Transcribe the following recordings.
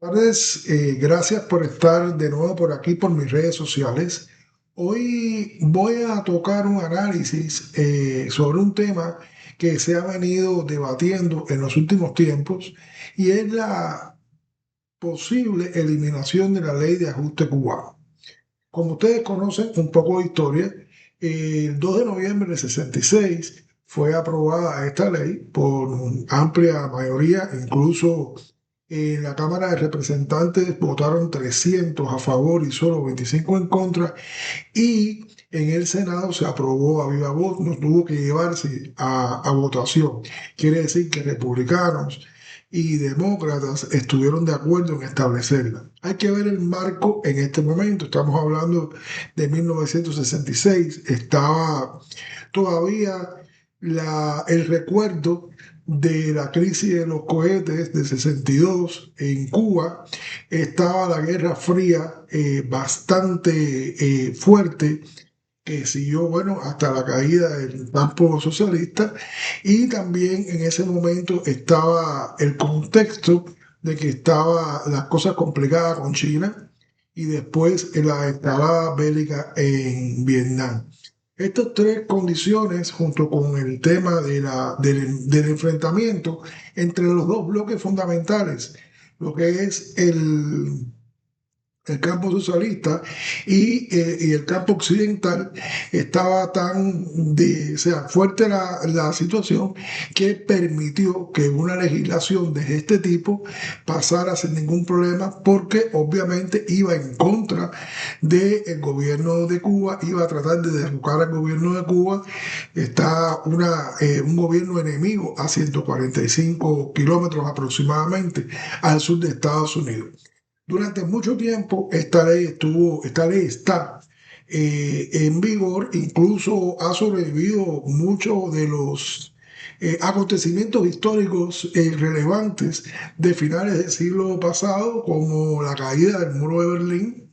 Tardes, gracias por estar de nuevo por aquí por mis redes sociales. Hoy voy a tocar un análisis sobre un tema que se ha venido debatiendo en los últimos tiempos y es la posible eliminación de la ley de ajuste cubano. Como ustedes conocen un poco de historia, el 2 de noviembre de 66 fue aprobada esta ley por amplia mayoría, incluso en la Cámara de Representantes votaron 300 a favor y solo 25 en contra, y en el Senado se aprobó a viva voz, no tuvo que llevarse a votación. Quiere decir que republicanos y demócratas estuvieron de acuerdo en establecerla. Hay que ver el marco en este momento. Estamos hablando de 1966. Estaba todavía el recuerdo de la crisis de los cohetes de 62 en Cuba. Estaba la Guerra Fría bastante fuerte, que siguió, bueno, hasta la caída del campo socialista, y también en ese momento estaba el contexto de que estaba las cosas complicadas con China y después en la escalada bélica en Vietnam. Estas tres condiciones, junto con el tema del enfrentamiento entre los dos bloques fundamentales, lo que es el campo socialista y el campo occidental, estaba o sea, fuerte la situación, que permitió que una legislación de este tipo pasara sin ningún problema, porque obviamente iba en contra del gobierno de Cuba, iba a tratar de derrocar al gobierno de Cuba. Está un gobierno enemigo a 145 kilómetros aproximadamente al sur de Estados Unidos. Durante mucho tiempo esta ley está en vigor, incluso ha sobrevivido muchos de los acontecimientos históricos relevantes de finales del siglo pasado, como la caída del muro de Berlín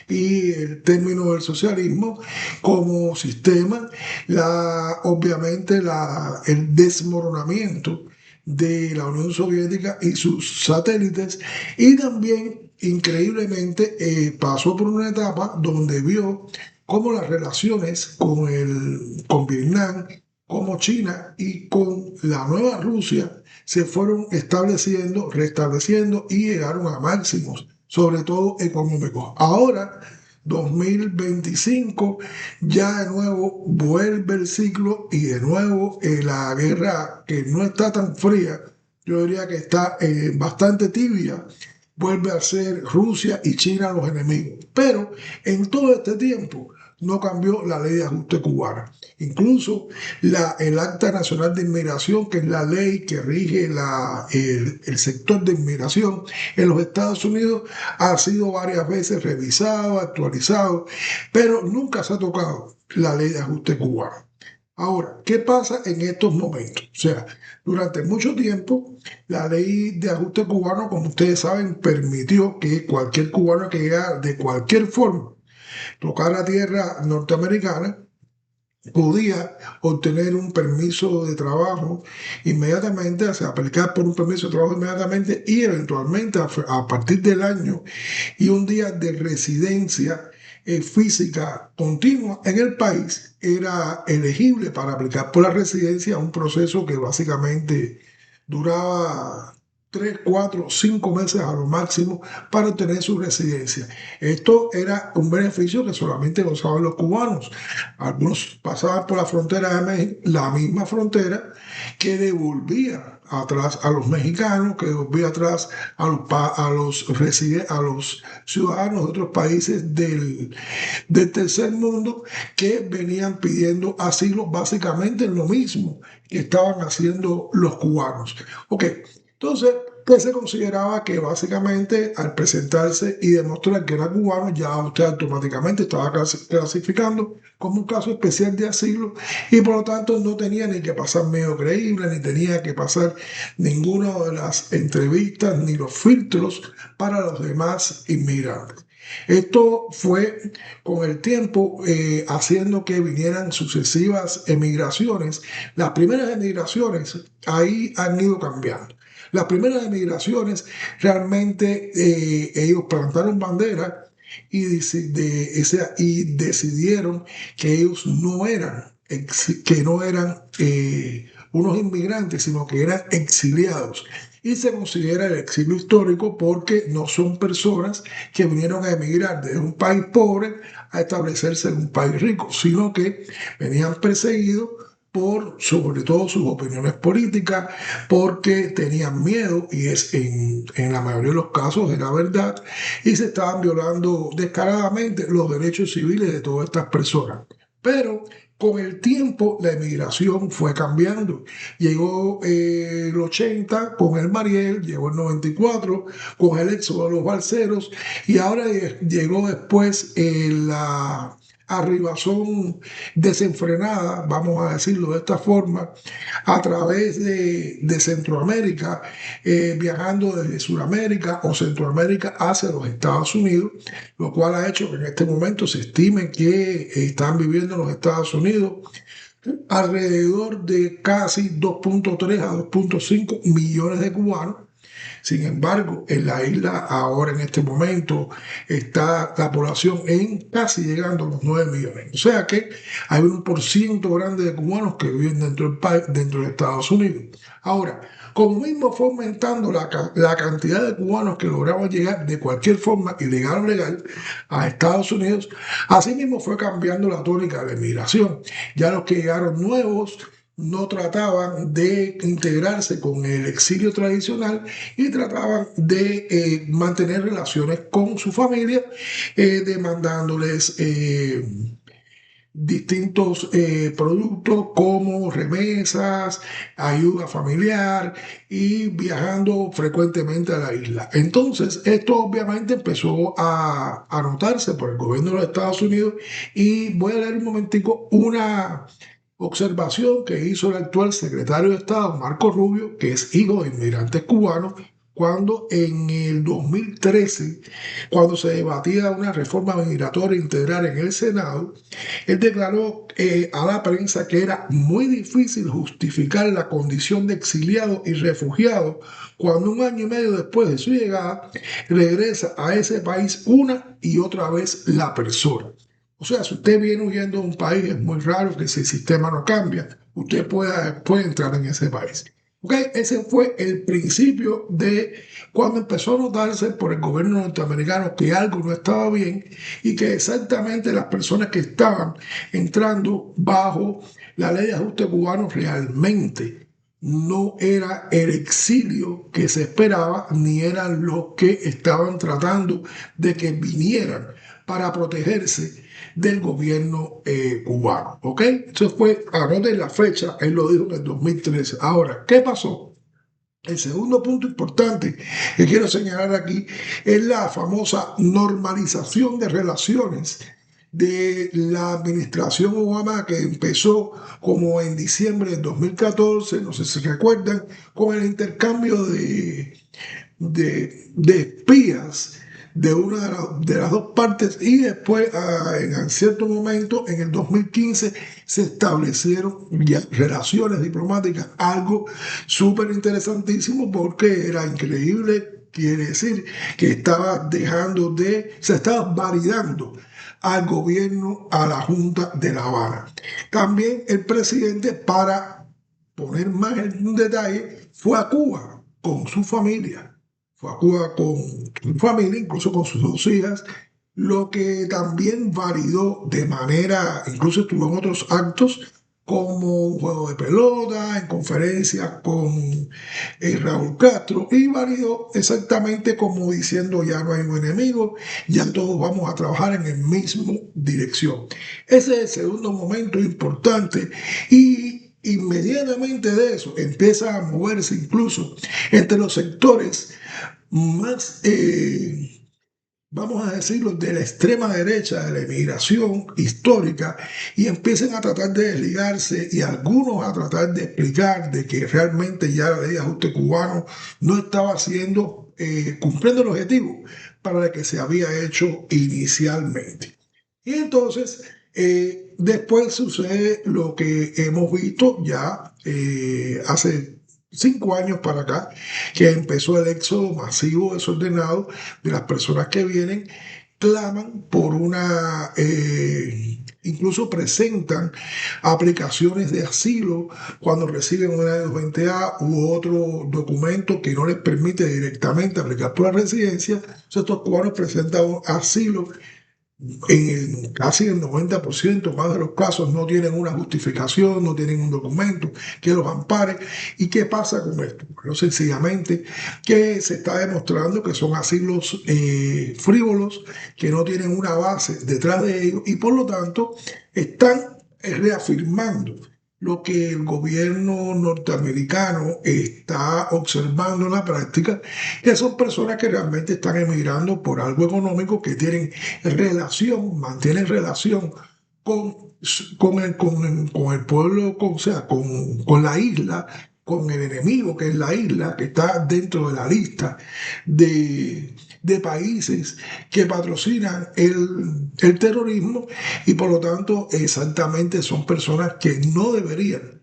y el término del socialismo como sistema, obviamente el desmoronamiento de la Unión Soviética y sus satélites, y también increíblemente pasó por una etapa donde vio cómo las relaciones con Vietnam, como China y con la nueva Rusia se fueron estableciendo, restableciendo y llegaron a máximos, sobre todo económicos. Ahora, 2025, ya de nuevo vuelve el ciclo y de nuevo la guerra, que no está tan fría, yo diría que está bastante tibia, vuelve a ser Rusia y China los enemigos. Pero en todo este tiempo no cambió la ley de ajuste cubana. Incluso el Acta Nacional de Inmigración, que es la ley que rige el sector de inmigración en los Estados Unidos, ha sido varias veces revisado, actualizado, pero nunca se ha tocado la ley de ajuste cubano. Ahora, ¿qué pasa en estos momentos? O sea, durante mucho tiempo, la ley de ajuste cubano, como ustedes saben, permitió que cualquier cubano que llegara de cualquier forma tocar la tierra norteamericana podía obtener un permiso de trabajo inmediatamente, o sea, aplicar por un permiso de trabajo inmediatamente, y eventualmente a partir del año y un día de residencia física continua en el país, era elegible para aplicar por la residencia, un proceso que básicamente duraba 3, 4, 5 meses a lo máximo para obtener su residencia. Esto era un beneficio que solamente gozaban los cubanos. Algunos pasaban por la frontera de México, la misma frontera que devolvía atrás a los mexicanos, que devolvía atrás a los ciudadanos de otros países del tercer mundo, que venían pidiendo asilo, básicamente lo mismo que estaban haciendo los cubanos. Ok, entonces, pues se consideraba que básicamente al presentarse y demostrar que era cubano, ya usted automáticamente estaba clasificando como un caso especial de asilo, y por lo tanto no tenía ni que pasar medio creíble, ni tenía que pasar ninguna de las entrevistas ni los filtros para los demás inmigrantes. Esto fue con el tiempo haciendo que vinieran sucesivas emigraciones. Las primeras emigraciones ahí han ido cambiando. Las primeras emigraciones realmente ellos plantaron bandera y decidieron que ellos no eran, unos inmigrantes, sino que eran exiliados. Y se considera el exilio histórico porque no son personas que vinieron a emigrar de un país pobre a establecerse en un país rico, sino que venían perseguidos por sobre todo sus opiniones políticas, porque tenían miedo, y en la mayoría de los casos era verdad, y se estaban violando descaradamente los derechos civiles de todas estas personas. Pero con el tiempo la emigración fue cambiando. Llegó el 80 con el Mariel, llegó el 94 con el éxodo de los balseros, y ahora llegó después la arribazón desenfrenada, vamos a decirlo de esta forma, a través de Centroamérica, viajando desde Sudamérica o Centroamérica hacia los Estados Unidos, lo cual ha hecho que en este momento se estime que están viviendo en los Estados Unidos alrededor de casi 2.3 a 2.5 millones de cubanos. Sin embargo, en la isla ahora en este momento está la población en casi llegando a los 9 millones. O sea que hay un porciento grande de cubanos que viven dentro del país, dentro de Estados Unidos. Ahora, como mismo fue aumentando la cantidad de cubanos que lograban llegar de cualquier forma, ilegal o legal, a Estados Unidos, así mismo fue cambiando la tónica de la inmigración. Ya los que llegaron nuevos no trataban de integrarse con el exilio tradicional y trataban de mantener relaciones con su familia, demandándoles distintos productos como remesas, ayuda familiar y viajando frecuentemente a la isla. Entonces, esto obviamente empezó a notarse por el gobierno de los Estados Unidos, y voy a leer un momentico una observación que hizo el actual secretario de Estado, Marco Rubio, que es hijo de inmigrantes cubanos, cuando en el 2013, cuando se debatía una reforma migratoria integral en el Senado, él declaró a la prensa que era muy difícil justificar la condición de exiliado y refugiado cuando un año y medio después de su llegada regresa a ese país una y otra vez la persona. O sea, si usted viene huyendo de un país, es muy raro que si el sistema no cambia, usted puede entrar en ese país. Okay, ese fue el principio de cuando empezó a notarse por el gobierno norteamericano que algo no estaba bien, y que exactamente las personas que estaban entrando bajo la ley de ajuste cubano realmente no era el exilio que se esperaba, ni eran los que estaban tratando de que vinieran para protegerse del gobierno cubano. ¿Ok? Eso fue, anoten la fecha, él lo dijo en el 2013. Ahora, ¿qué pasó? El segundo punto importante que quiero señalar aquí es la famosa normalización de relaciones de la administración Obama, que empezó como en diciembre del 2014, no sé si recuerdan, con el intercambio de espías de una de las dos partes, y después en cierto momento en el 2015 se establecieron ya relaciones diplomáticas, algo súper interesantísimo porque era increíble. Quiere decir que se estaba validando al gobierno, a la Junta de La Habana. También el presidente, para poner más en un detalle, fue a Cuba con su familia. Fue a Cuba con su familia, incluso con sus dos hijas, lo que también validó de manera, incluso estuvo en otros actos, como un juego de pelota, en conferencias con Raúl Castro, y validó exactamente como diciendo: ya no hay un enemigo, ya todos vamos a trabajar en el mismo dirección. Ese es el segundo momento importante, y inmediatamente de eso empieza a moverse incluso entre los sectores más vamos a decirlo, de la extrema derecha, de la emigración histórica, y empiecen a tratar de desligarse y algunos a tratar de explicar de que realmente ya la ley de ajuste cubano no estaba cumpliendo el objetivo para el que se había hecho inicialmente. Y entonces, después sucede lo que hemos visto ya hace 5 años para acá, que empezó el éxodo masivo desordenado de las personas que vienen, claman por incluso presentan aplicaciones de asilo cuando reciben una de los 20A u otro documento que no les permite directamente aplicar por la residencia. Entonces, estos cubanos presentan un asilo casi el 90% más de los casos no tienen una justificación, no tienen un documento que los ampare. ¿Y qué pasa con esto? Bueno, sencillamente que se está demostrando que son asilos frívolos, que no tienen una base detrás de ellos y por lo tanto están reafirmando lo que el gobierno norteamericano está observando en la práctica, que son personas que realmente están emigrando por algo económico, que mantienen relación con, con el pueblo, o sea, con la isla, con el enemigo que es la isla, que está dentro de la lista de países que patrocinan el terrorismo y por lo tanto exactamente son personas que no deberían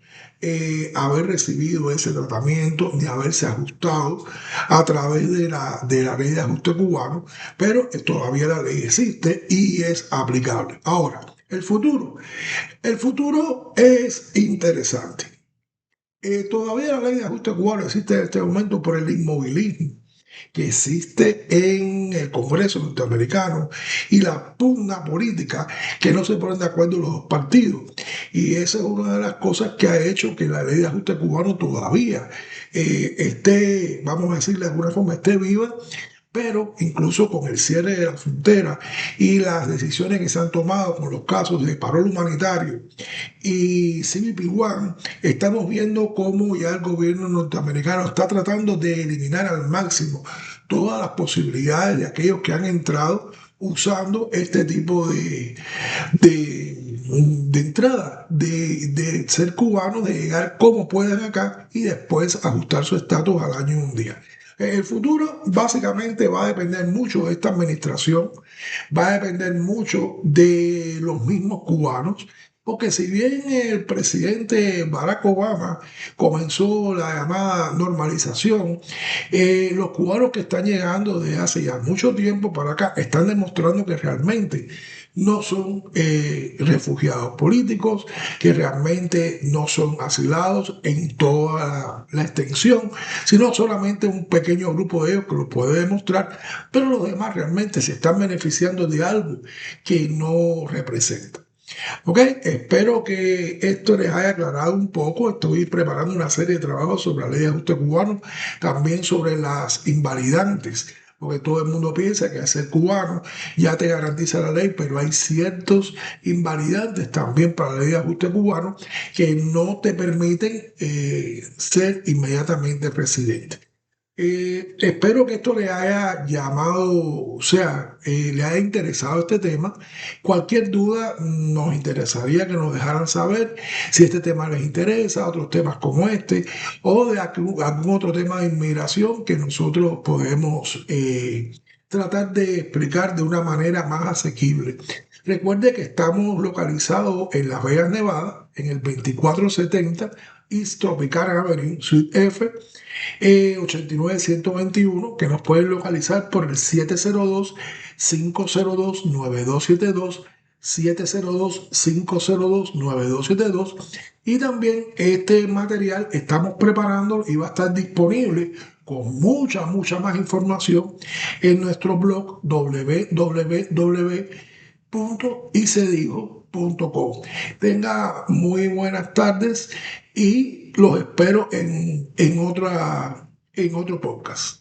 haber recibido ese tratamiento ni haberse ajustado a través de la ley de ajuste cubano, pero todavía la ley existe y es aplicable. Ahora, el futuro. El futuro es interesante. Todavía la ley de ajuste cubano existe en este momento por el inmovilismo que existe en el Congreso norteamericano y la pugna política que no se ponen de acuerdo los dos partidos. Y esa es una de las cosas que ha hecho que la ley de ajuste cubano todavía esté, vamos a decirle de alguna forma, esté viva, pero incluso con el cierre de la frontera y las decisiones que se han tomado con los casos de parol humanitario y CBP-1, estamos viendo cómo ya el gobierno norteamericano está tratando de eliminar al máximo todas las posibilidades de aquellos que han entrado usando este tipo de entrada, de ser cubanos, de llegar como pueden acá y después ajustar su estatus al año y un día. El futuro básicamente va a depender mucho de esta administración, va a depender mucho de los mismos cubanos, porque si bien el presidente Barack Obama comenzó la llamada normalización, los cubanos que están llegando desde hace ya mucho tiempo para acá están demostrando que realmente no son refugiados políticos, que realmente no son asilados en toda la extensión, sino solamente un pequeño grupo de ellos que lo puede demostrar, pero los demás realmente se están beneficiando de algo que no representa. Ok, espero que esto les haya aclarado un poco. Estoy preparando una serie de trabajos sobre la ley de ajuste cubano, también sobre las invalidantes, porque todo el mundo piensa que al ser cubano ya te garantiza la ley, pero hay ciertos invalidantes también para la ley de ajuste cubano que no te permiten ser inmediatamente residente. Espero que esto le haya llamado, o sea, le haya interesado este tema. Cualquier duda nos interesaría que nos dejaran saber si este tema les interesa, otros temas como este, o de algún otro tema de inmigración que nosotros podemos tratar de explicar de una manera más asequible. Recuerde que estamos localizados en Las Vegas, Nevada, en el 2470 East Tropicana Avenue, Suite F. 89121, que nos pueden localizar por el 702-502-9272, 702-502-9272. Y también este material estamos preparando y va a estar disponible con mucha más información en nuestro blog www.icedijo.com. Tenga muy buenas tardes y los espero en otro podcast.